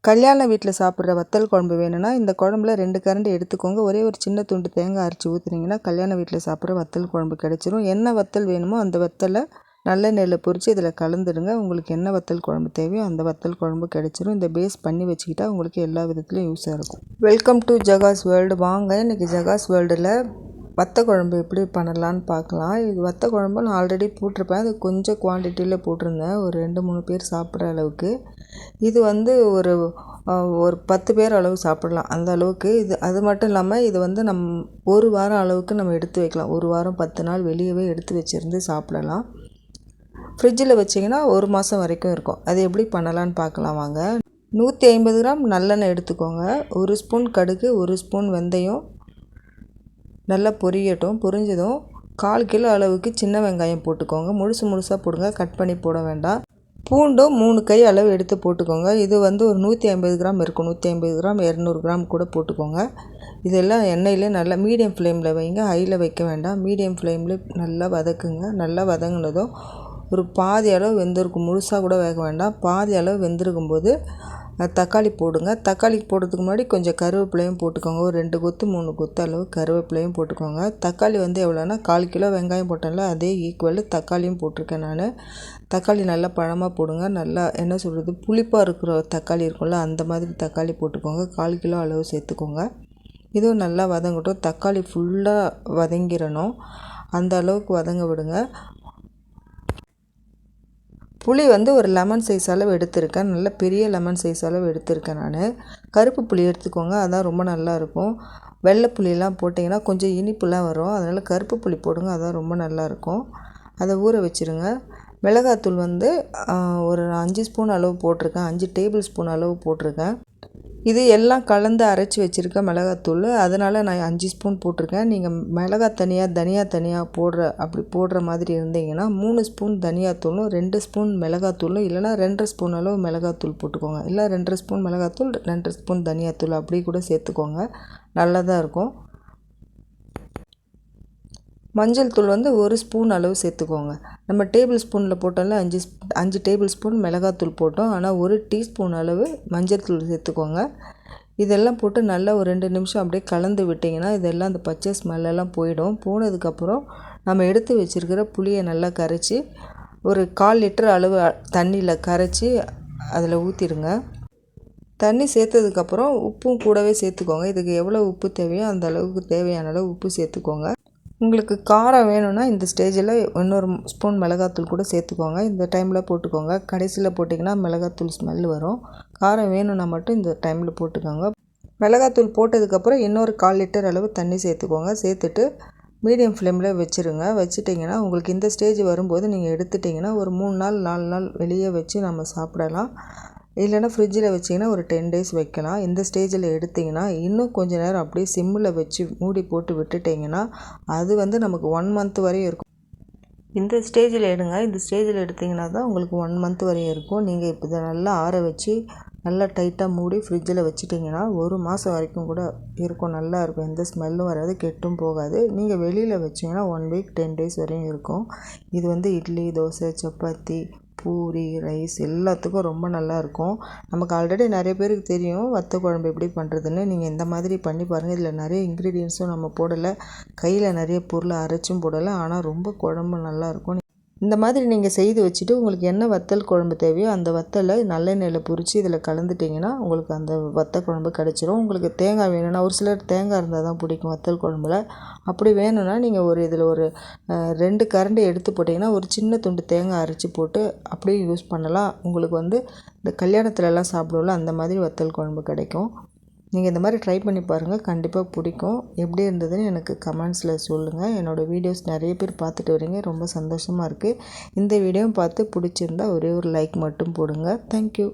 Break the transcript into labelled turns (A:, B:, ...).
A: கல்யாண வீட்டில் சாப்பிட்ற வத்தல் குழம்பு வேணும்னா இந்த குழம்புல 2 கரண்டி எடுத்துக்கோங்க. ஒரே ஒரு சின்ன துண்டு தேங்காய் அரைச்சி ஊற்றுனீங்கன்னா கல்யாண வீட்டில் சாப்பிட்ற வத்தல் குழம்பு கிடச்சிரும். என்ன வத்தல் வேணுமோ அந்த வத்தலை நல்லெண்ணெயில் பொரித்து இதில் கலந்துடுங்க. உங்களுக்கு என்ன வத்தல் குழம்பு தேவையோ அந்த வத்தல் குழம்பு கிடச்சிரும். இந்த பேஸ் பண்ணி வச்சுக்கிட்டா உங்களுக்கு எல்லா விதத்துலையும் யூஸாக இருக்கும். வெல்கம் டு ஜகாஸ் வேர்ல்டு. வாங்க இன்றைக்கி ஜகாஸ் வேர்ல்டில் வத்த குழம்பு எப்படி பண்ணலான்னு பார்க்கலாம். இது வத்த குழம்பு நான் ஆல்ரெடி போட்டிருப்பேன். அது கொஞ்சம் குவான்டிட்டியில் போட்டிருந்தேன், ஒரு 2-3 பேர் சாப்பிட்ற அளவுக்கு. இது ஒரு 10 பேர் அளவு சாப்பிடலாம் அந்த அளவுக்கு. அது மட்டும் இல்லாமல் இது ஒரு வாரம் அளவுக்கு நம்ம எடுத்து வைக்கலாம். ஒரு வாரம் 10 நாள் வெளியவே எடுத்து வச்சுருந்து சாப்பிடலாம். ஃப்ரிட்ஜில் வச்சிங்கன்னா ஒரு மாதம் வரைக்கும் இருக்கும். அது எப்படி பண்ணலான்னு பார்க்கலாம் வாங்க. 150 கிராம் நல்லெண்ணெய் எடுத்துக்கோங்க. 1 ஸ்பூன் கடுகு, 1 ஸ்பூன் வெந்தயம் நல்லா பொரியட்டும். பொரிஞ்சதும் 1/4 கிலோ அளவுக்கு சின்ன வெங்காயம் போட்டுக்கோங்க. முழுசாக போடுங்க, கட் பண்ணி போட வேண்டாம். பூண்டும் 3 கை அளவு எடுத்து போட்டுக்கோங்க. இது ஒரு 150 கிராம் இருக்கும். 150 கிராம் 200 கிராம் கூட போட்டுக்கோங்க. இதெல்லாம் எண்ணெயிலே நல்லா மீடியம் ஃப்ளேமில் வைங்க, ஹையில் வைக்க வேண்டாம். மீடியம் ஃப்ளேமில் நல்லா வதக்குங்க. நல்லா வதங்கினதும் ஒரு பாதி அளவு வெந்திருக்கும். முழுசாக கூட வேக வேண்டாம். பாதி அளவு வெந்திருக்கும் போது தக்காளி போடுங்க. தக்காளி போடுறதுக்கு முன்னாடி கொஞ்சம் கருவேப்பிலையும் போட்டுக்கோங்க. ஒரு 2 கொத்து 3 கொத்து அளவு கருவேப்பிலையும் போட்டுக்கோங்க. தக்காளி எவ்வளோன்னா 1/4 கிலோ வெங்காயம் போட்டேன்ல அதே ஈக்குவல் தக்காளியும் போட்டிருக்கேன் நான். தக்காளி நல்லா பழமாக போடுங்க. நல்லா புளிப்பாக இருக்கிற தக்காளி இருக்கும்ல அந்த மாதிரி தக்காளி போட்டுக்கோங்க. 1/4 கிலோ அளவு சேர்த்துக்கோங்க. இதுவும் நல்லா வதங்கட்டும். தக்காளி ஃபுல்லாக வதங்கிடணும், அந்த அளவுக்கு வதங்க விடுங்க. புளி ஒரு லெமன் சைஸ் அளவு எடுத்திருக்கேன். நல்ல பெரிய லெமன் சைஸ் அளவு எடுத்திருக்கேன் நான். கருப்பு புளி எடுத்துக்கோங்க, அதான் ரொம்ப நல்லாயிருக்கும். வெள்ளை புளியெல்லாம் போட்டிங்கன்னா கொஞ்சம் இனிப்புலாம் வரும். அதனால் கருப்பு புளி போடுங்க, அதான் ரொம்ப நல்லாயிருக்கும். அதை ஊற வச்சுருங்க. மிளகாத்தூள் ஒரு 5 ஸ்பூன் அளவு போட்டிருக்கேன். 5 டேபிள் ஸ்பூன் அளவு போட்டிருக்கேன். இது எல்லாம் கலந்து அரைச்சி வச்சுருக்க மிளகாத்தூள், அதனால் நான் 5 ஸ்பூன் போட்டிருக்கேன். நீங்கள் மிளகாய் தனியாக தனியா தனியாக அப்படி போடுற மாதிரி இருந்தீங்கன்னா 3 ஸ்பூன் தனியாத்தூளும் 2 ஸ்பூன் மிளகாத்தூளும் இல்லைனா 2.5 ஸ்பூன் அளவு மிளகாத்தூள் போட்டுக்கோங்க. இல்லை 2.5 ஸ்பூன் மிளகாத்தூள் 2 ஸ்பூன் தனியாத்தூள் அப்படி கூட சேர்த்துக்கோங்க, நல்லதாக இருக்கும். மஞ்சள் தூள் 1 ஸ்பூன் அளவு சேர்த்துக்கோங்க. நம்ம டேபிள் ஸ்பூனில் போட்டோம்ல 5 டேபிள் ஸ்பூன் மிளகாத்தூள் போட்டோம், ஆனால் 1 டீஸ்பூன் அளவு மஞ்சள் தூள் சேர்த்துக்கோங்க. இதெல்லாம் போட்டு நல்லா ஒரு 2 நிமிஷம் அப்படியே கலந்து விட்டிங்கன்னா இதெல்லாம் அந்த பச்சை ஸ்மெல்லெல்லாம் போயிடும். போனதுக்கப்புறம் நம்ம எடுத்து வச்சுருக்கிற புளியை நல்லா கரைச்சி ஒரு 1/4 லிட்டர் அளவு தண்ணியில் கரைச்சி அதில் ஊற்றிடுங்க. தண்ணி சேர்த்ததுக்கப்புறம் உப்பும் கூடவே சேர்த்துக்கோங்க. இதுக்கு எவ்வளோ உப்பு தேவையோ அந்த அளவுக்கு தேவையான அளவு உப்பு சேர்த்துக்கோங்க. உங்களுக்கு காரம் வேணும்னா இந்த ஸ்டேஜில் இன்னொரு ஸ்பூன் மிளகாத்தூள் கூட சேர்த்துக்கோங்க. இந்த டைமில் போட்டுக்கோங்க. கடைசியில் போட்டிங்கன்னா மிளகாத்தூள் ஸ்மெல் வரும். காரம் வேணும்னா மட்டும் இந்த டைமில் போட்டுக்கோங்க. மிளகாத்தூள் போட்டதுக்கப்புறம் இன்னொரு 1/4 லிட்டர் அளவு தண்ணி சேர்த்துக்கோங்க. சேர்த்துட்டு மீடியம் ஃப்ளேமில் வச்சுருங்க. வச்சுட்டிங்கன்னா உங்களுக்கு இந்த ஸ்டேஜ் வரும்போது நீங்கள் எடுத்துட்டிங்கன்னா ஒரு 3 நாள் 4 நாள் வெளியே வச்சு நம்ம சாப்பிடலாம். இல்லைனா ஃப்ரிட்ஜில் வச்சிங்கன்னா ஒரு 10 டேஸ் வைக்கலாம். இந்த ஸ்டேஜில் எடுத்திங்கன்னா இன்னும் கொஞ்சம் நேரம் அப்படியே சிம்மில் வச்சு மூடி போட்டு விட்டுட்டிங்கன்னா அது நமக்கு 1 மந்த் வரையும் இருக்கும். இந்த ஸ்டேஜில் எடுங்க. இந்த ஸ்டேஜில் எடுத்திங்கன்னா தான் உங்களுக்கு 1 மந்த் வரையும் இருக்கும். நீங்கள் இப்போ இதை நல்லா ஆற வச்சு நல்லா டைட்டாக மூடி ஃப்ரிட்ஜில் வச்சுட்டிங்கன்னா ஒரு மாதம் வரைக்கும் கூட இருக்கும். நல்லா இருக்கும், எந்த ஸ்மெல்லும் வராது, கெட்டும் போகாது. நீங்கள் வெளியில் வச்சிங்கன்னா 1 வீக் 10 டேஸ் வரையும் இருக்கும். இது இட்லி, தோசை, சப்பாத்தி, பூரி, ரைஸ் எல்லாத்துக்கும் ரொம்ப நல்லாயிருக்கும். நமக்கு ஆல்ரெடி நிறைய பேருக்கு தெரியும் வத்த குழம்பு எப்படி பண்ணுறதுன்னு. நீங்கள் இந்த மாதிரி பண்ணி பாருங்கள். இதில் நிறைய இன்க்ரீடியன்ஸும் நம்ம போடலை, கையில் நிறைய பொருளை அரைச்சும் போடலை, ஆனால் ரொம்ப குழம்பு நல்லாயிருக்கும். இந்த மாதிரி நீங்கள் செய்து வச்சுட்டு உங்களுக்கு என்ன வத்தல் குழம்பு தேவையோ அந்த வத்தலை நல்லெண்ணெயில் பொரித்து இதில் கலந்துட்டிங்கன்னா உங்களுக்கு அந்த வத்த குழம்பு கிடச்சிரும். உங்களுக்கு தேங்காய் வேணும்னா, ஒரு சிலர் தேங்காய் இருந்தால் தான் பிடிக்கும் வத்தல் குழம்புல. அப்படி வேணும்னா நீங்கள் இதில் ஒரு 2 கரண்டி எடுத்து போட்டிங்கன்னா ஒரு சின்ன துண்டு தேங்காய் அரைச்சி போட்டு அப்படியே யூஸ் பண்ணலாம். உங்களுக்கு இந்த கல்யாணத்துலலாம் சாப்பிடுவோம்ல அந்த மாதிரி வத்தல் குழம்பு கிடைக்கும். நீங்கள் இந்த மாதிரி ட்ரை பண்ணி பாருங்கள், கண்டிப்பாக பிடிக்கும். எப்படி இருந்ததுன்னு எனக்கு கமெண்ட்ஸில் சொல்லுங்கள். என்னோடய வீடியோஸ் நிறைய பேர் பார்த்துட்டு வரீங்க, ரொம்ப சந்தோஷமாக இருக்குது. இந்த வீடியோவும் பார்த்து பிடிச்சிருந்தா ஒரே ஒரு லைக் மட்டும் போடுங்க. தேங்க்யூ.